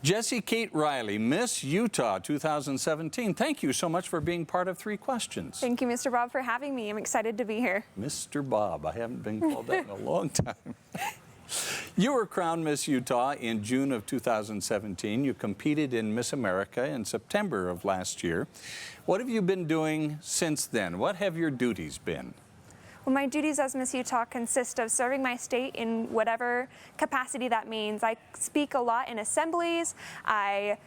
JessiKate Riley, Miss Utah 2017. Thank you so much for being part of 3 Questions. Thank you, Mr. Bob, for having me. I'm excited to be here. Mr. Bob, I haven't been called that in a long time. You were crowned Miss Utah in June of 2017. You competed in Miss America in September of last year. What have you been doing since then? What have your duties been? Well, my duties as Miss Utah consist of serving my state in whatever capacity that means. I speak a lot in assemblies. I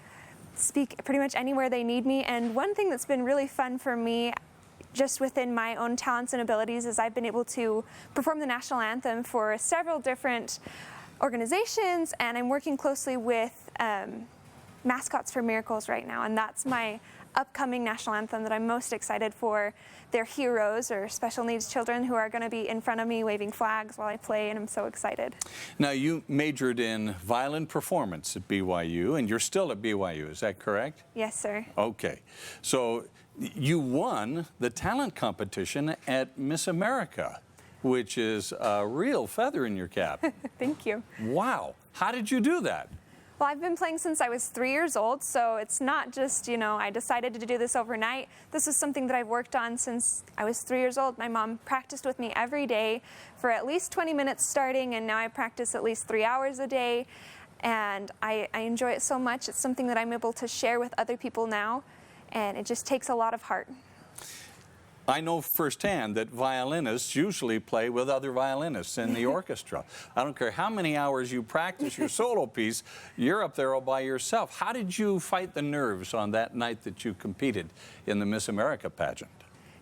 speak pretty much anywhere they need me. And one thing that's been really fun for me, just within my own talents and abilities, is I've been able to perform the national anthem for several different organizations, and I'm working closely with Mascots for Miracles right now, and that's my upcoming national anthem that I'm most excited for. They're heroes, or special needs children, who are going to be in front of me waving flags while I play, and I'm so excited. Now, you majored in violin performance at BYU, and you're still at BYU, is that correct? Yes, sir. Okay. So you won the talent competition at Miss America, which is a real feather in your cap. Thank you. Wow. How did you do that? Well, I've been playing since I was 3 years old, so it's not just, I decided to do this overnight. This is something that I've worked on since I was 3 years old. My mom practiced with me every day for at least 20 minutes starting, and now I practice at least 3 hours a day, and I enjoy it so much. It's something that I'm able to share with other people now, and it just takes a lot of heart. I know firsthand that violinists usually play with other violinists in the orchestra. I don't care how many hours you practice your solo piece, you're up there all by yourself. How did you fight the nerves on that night that you competed in the Miss America pageant?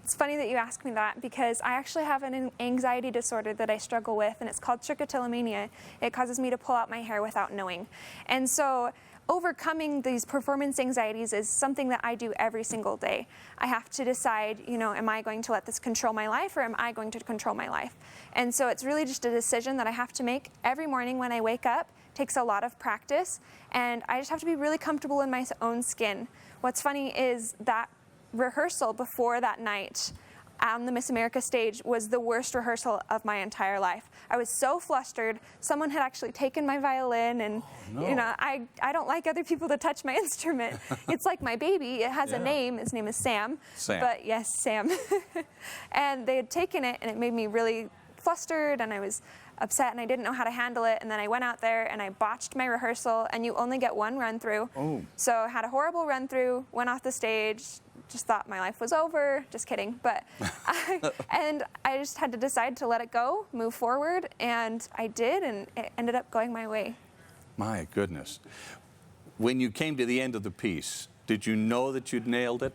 It's funny that you ask me that, because I actually have an anxiety disorder that I struggle with, and it's called trichotillomania. It causes me to pull out my hair without knowing. And so overcoming these performance anxieties is something that I do every single day. I have to decide, am I going to let this control my life, or am I going to control my life? And so it's really just a decision that I have to make every morning when I wake up. It takes a lot of practice, and I just have to be really comfortable in my own skin. What's funny is that rehearsal before that night on the Miss America stage was the worst rehearsal of my entire life. I was so flustered. Someone had actually taken my violin, and I don't like other people to touch my instrument. It's like my baby. It has a name. His name is Sam. But yes, Sam. And they had taken it, and it made me really flustered, and I was upset, and I didn't know how to handle it. And then I went out there and I botched my rehearsal, and you only get one run through. So I had a horrible run through, went off the stage, just thought my life was over. Just kidding. But I just had to decide to let it go, move forward, and I did, and it ended up going my way. My goodness. When you came to the end of the piece, did you know that you'd nailed it?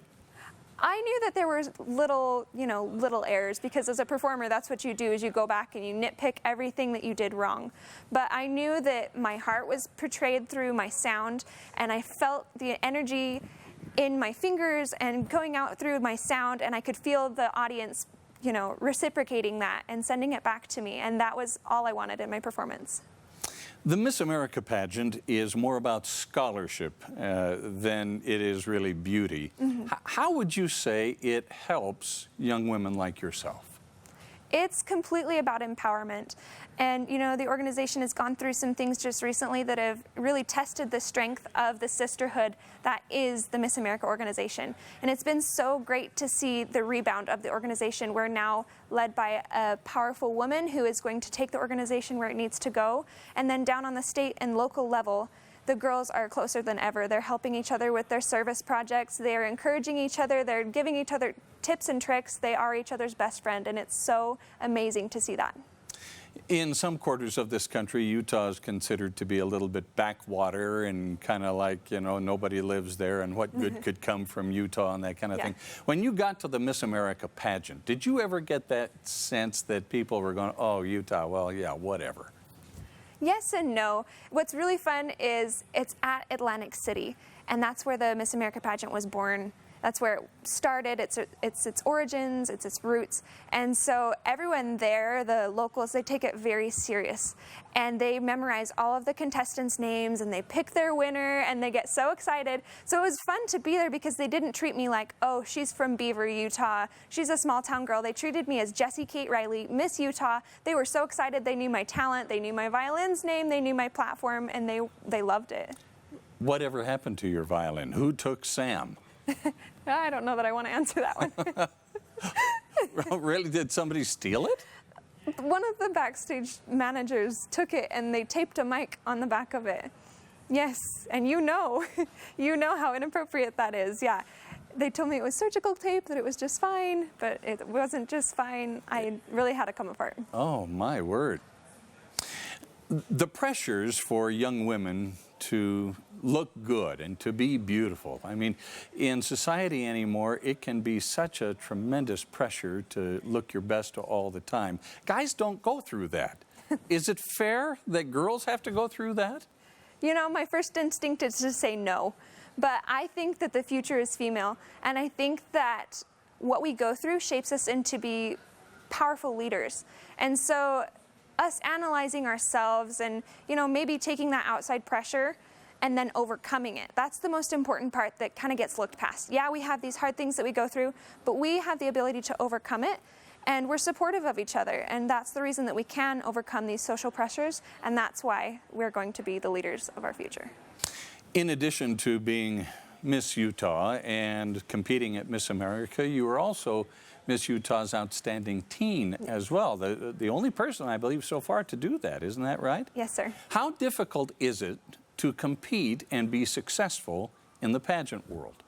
I knew that there were little errors, because as a performer, that's what you do, is you go back and you nitpick everything that you did wrong. But I knew that my heart was portrayed through my sound, and I felt the energy in my fingers and going out through my sound, and I could feel the audience, reciprocating that and sending it back to me, and that was all I wanted in my performance. The Miss America pageant is more about scholarship than it is really beauty. How would you say it helps young women like yourself? It's completely about empowerment. And, the organization has gone through some things just recently that have really tested the strength of the sisterhood that is the Miss America organization. And it's been so great to see the rebound of the organization. We're now led by a powerful woman who is going to take the organization where it needs to go. And then down on the state and local level, the girls are closer than ever. They're helping each other with their service projects. They're encouraging each other. They're giving each other tips and tricks. They are each other's best friend, and it's so amazing to see that. In some quarters of this country, Utah is considered to be a little bit backwater and kind of like, nobody lives there, and what good could come from Utah and that kind of thing. When you got to the Miss America pageant, did you ever get that sense that people were going, oh, Utah, well, yeah, whatever? Yes and no. What's really fun is it's at Atlantic City, and that's where the Miss America pageant was born. That's where it started. It's its origins, it's its roots. And so everyone there, the locals, they take it very serious. And they memorize all of the contestants' names, and they pick their winner, and they get so excited. So it was fun to be there, because they didn't treat me like, oh, she's from Beaver, Utah. She's a small town girl. They treated me as JessiKate Riley, Miss Utah. They were so excited. They knew my talent. They knew my violin's name. They knew my platform, and they loved it. Whatever happened to your violin? Who took Sam? I don't know that I want to answer that one. Really? Did somebody steal it? One of the backstage managers took it and they taped a mic on the back of it. Yes, and you know how inappropriate that is, yeah. They told me it was surgical tape, that it was just fine, but it wasn't just fine. I really had to come apart. Oh, my word. The pressures for young women to look good and to be beautiful. I mean, in society anymore, it can be such a tremendous pressure to look your best all the time. Guys don't go through that. Is it fair that girls have to go through that? You know, my first instinct is to say no. But I think that the future is female, and I think that what we go through shapes us into be powerful leaders. And so us analyzing ourselves and, you know, maybe taking that outside pressure and then overcoming it. That's the most important part that kind of gets looked past. Yeah, we have these hard things that we go through, but we have the ability to overcome it, and we're supportive of each other. And that's the reason that we can overcome these social pressures, and that's why we're going to be the leaders of our future. In addition to being Miss Utah and competing at Miss America, you were also Miss Utah's Outstanding Teen as well. The only person, I believe, so far to do that, isn't that right? Yes, sir. How difficult is it to compete and be successful in the pageant world?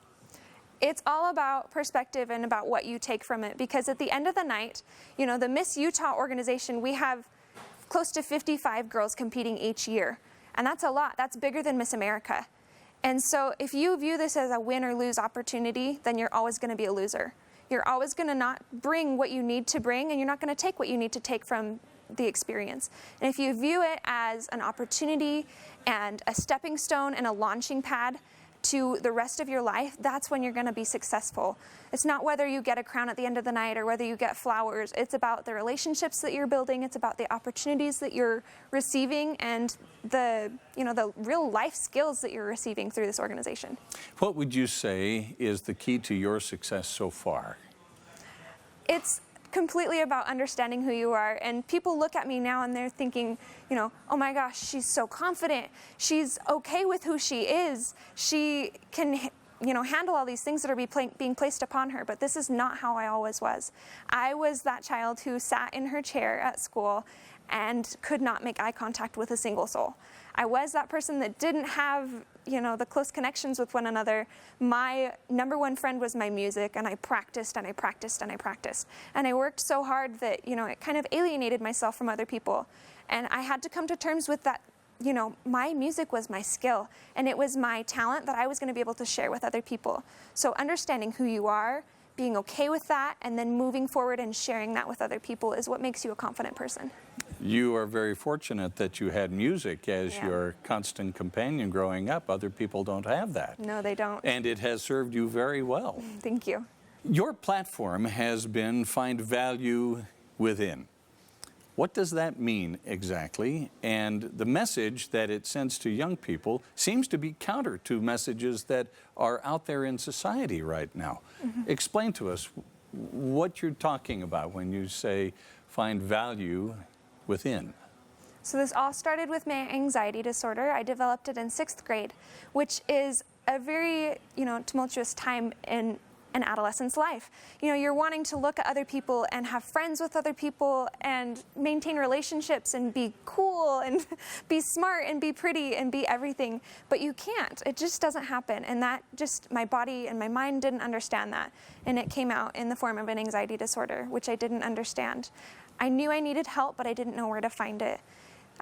It's all about perspective and about what you take from it, because at the end of the night, you know, the Miss Utah organization, we have close to 55 girls competing each year. And that's a lot. That's bigger than Miss America. And so if you view this as a win or lose opportunity, then you're always going to be a loser. You're always going to not bring what you need to bring, and you're not going to take what you need to take from the experience. And if you view it as an opportunity and a stepping stone and a launching pad to the rest of your life, that's when you're going to be successful. It's not whether you get a crown at the end of the night or whether you get flowers. It's about the relationships that you're building. It's about the opportunities that you're receiving and the real life skills that you're receiving through this organization. What would you say is the key to your success so far? It's completely about understanding who you are. And people look at me now and they're thinking, you know, oh my gosh, she's so confident. She's okay with who she is. She can, you know, handle all these things that are being placed upon her. But this is not how I always was. I was that child who sat in her chair at school and could not make eye contact with a single soul. I was that person that didn't have, you know, the close connections with one another. My number one friend was my music, and I practiced and I practiced and I practiced. And I worked so hard that, you know, it kind of alienated myself from other people. And I had to come to terms with that, you know, my music was my skill, and it was my talent that I was going to be able to share with other people. So understanding who you are, being okay with that, and then moving forward and sharing that with other people is what makes you a confident person. You are very fortunate that you had music as your constant companion growing up. Other people don't have that. No, they don't. And it has served you very well. Thank you. Your platform has been Find Value Within. What does that mean exactly? And the message that it sends to young people seems to be counter to messages that are out there in society right now. Explain to us what you're talking about when you say find value within. So this all started with my anxiety disorder. I developed it in 6th grade, which is a very, you know, tumultuous time in an adolescent's life. You know, you're wanting to look at other people and have friends with other people and maintain relationships and be cool and be smart and be pretty and be everything, but you can't. It just doesn't happen. And that just, my body and my mind didn't understand that. And it came out in the form of an anxiety disorder, which I didn't understand. I knew I needed help, but I didn't know where to find it.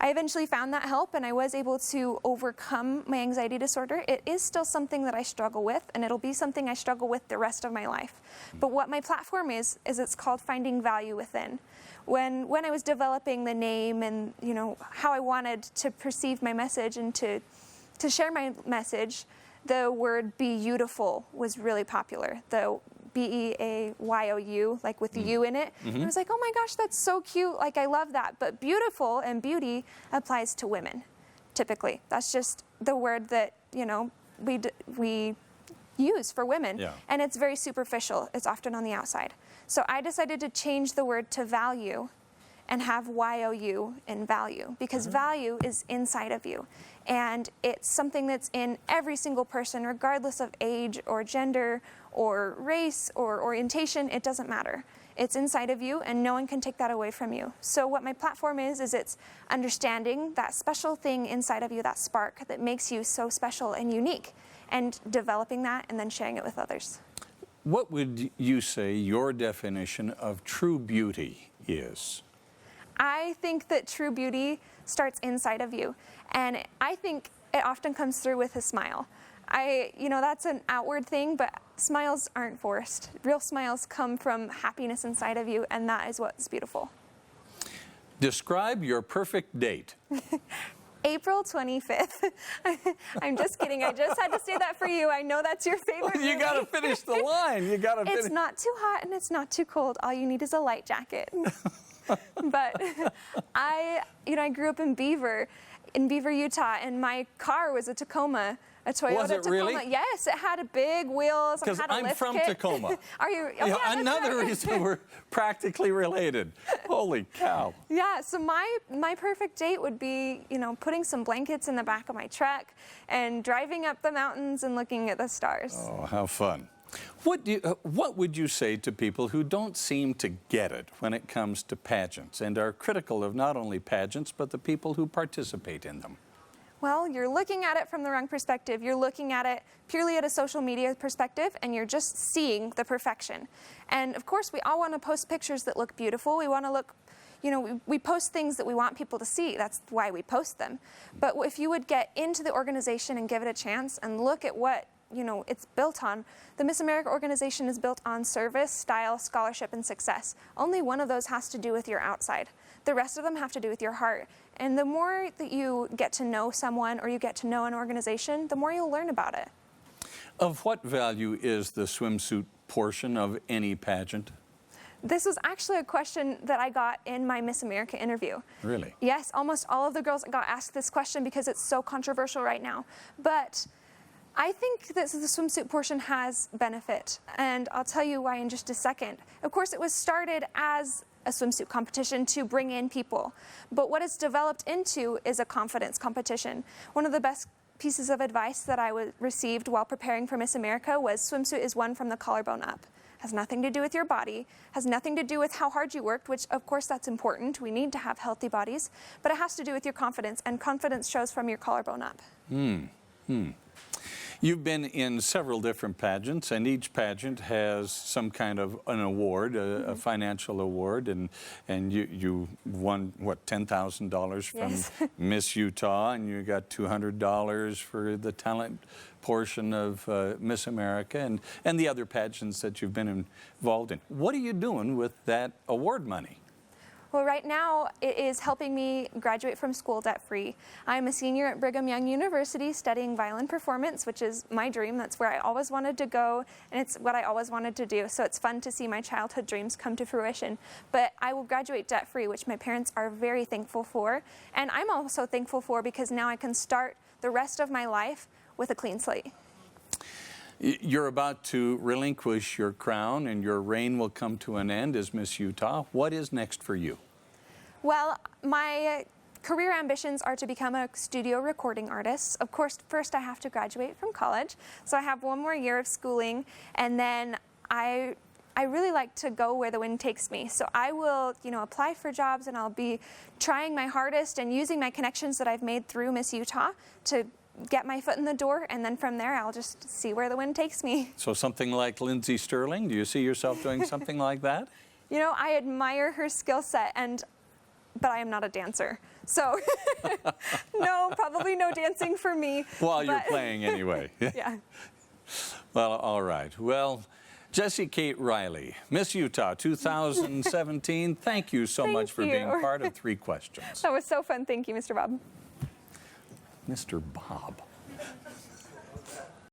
I eventually found that help, and I was able to overcome my anxiety disorder. It is still something that I struggle with, and it'll be something I struggle with the rest of my life. But what my platform is it's called Finding Value Within. When I was developing the name and, you know, how I wanted to perceive my message and to share my message, the word beautiful was really popular. The B-E-A-Y-O-U, like with the U in it. And I was like, oh my gosh, that's so cute. Like, I love that. But beautiful and beauty applies to women, typically. That's just the word that, you know, we use for women. Yeah. And it's very superficial. It's often on the outside. So I decided to change the word to value and have Y-O-U in value, because value is inside of you. And it's something that's in every single person, regardless of age or gender or race or orientation. It doesn't matter. It's inside of you, and no one can take that away from you. So what my platform is it's understanding that special thing inside of you, that spark that makes you so special and unique, and developing that and then sharing it with others. What would you say your definition of true beauty is? I think that true beauty starts inside of you, and I think it often comes through with a smile. That's an outward thing, but smiles aren't forced. Real smiles come from happiness inside of you, and that is what's beautiful. Describe your perfect date. April 25th. I'm just kidding. I just had to say that for you. I know that's your favorite movie. You got to finish the line. You got to finish. It's not too hot and it's not too cold. All you need is a light jacket. But I grew up in Beaver, Utah, and my car was a Tacoma. A Toyota Was it Tacoma. Really? Yes, it had big wheels. Because had a I'm lift from kit. Tacoma. Are you? Oh, yeah, another right. reason we're practically related. Holy cow. Yeah, so my perfect date would be, putting some blankets in the back of my truck and driving up the mountains and looking at the stars. Oh, how fun. What would you say to people who don't seem to get it when it comes to pageants and are critical of not only pageants, but the people who participate in them? Well, you're looking at it from the wrong perspective. You're looking at it purely at a social media perspective, and you're just seeing the perfection. And of course, we all want to post pictures that look beautiful. We want to look, we post things that we want people to see. That's why we post them. But if you would get into the organization and give it a chance and look at what it's built on. The Miss America organization is built on service, style, scholarship, and success. Only one of those has to do with your outside. The rest of them have to do with your heart. And the more that you get to know someone or you get to know an organization, the more you'll learn about it. Of what value is the swimsuit portion of any pageant? This was actually a question that I got in my Miss America interview. Really? Yes, almost all of the girls got asked this question because it's so controversial right now. But I think that the swimsuit portion has benefit, and I'll tell you why in just a second. Of course, it was started as a swimsuit competition to bring in people, but what it's developed into is a confidence competition. One of the best pieces of advice that I received while preparing for Miss America was swimsuit is won from the collarbone up. Has nothing to do with your body, has nothing to do with how hard you worked, which of course that's important. We need to have healthy bodies, but it has to do with your confidence, and confidence shows from your collarbone up. You've been in several different pageants, and each pageant has some kind of an award, a financial award, and you won, what, $10,000 from Yes. Miss Utah, and you got $200 for the talent portion of Miss America, and the other pageants that you've been involved in. What are you doing with that award money? Well, right now, it is helping me graduate from school debt-free. I'm a senior at Brigham Young University studying violin performance, which is my dream. That's where I always wanted to go, and it's what I always wanted to do. So it's fun to see my childhood dreams come to fruition. But I will graduate debt-free, which my parents are very thankful for. And I'm also thankful for because now I can start the rest of my life with a clean slate. You're about to relinquish your crown, and your reign will come to an end as Miss Utah. What is next for you? Well, my career ambitions are to become a studio recording artist. Of course, first I have to graduate from college, so I have one more year of schooling, and then I really like to go where the wind takes me. So I will, apply for jobs, and I'll be trying my hardest and using my connections that I've made through Miss Utah to get my foot in the door, and then from there I'll just see where the wind takes me. So something like Lindsay Sterling, do you see yourself doing something like that? I admire her skill set, but I am not a dancer. So no, probably no dancing for me. While you're playing anyway. Yeah. Well, all right. Well, JessiKate Riley, Miss Utah 2017, thank you so much for being part of 3 Questions. That was so fun. Thank you, Mr. Bob. Mr. Bob.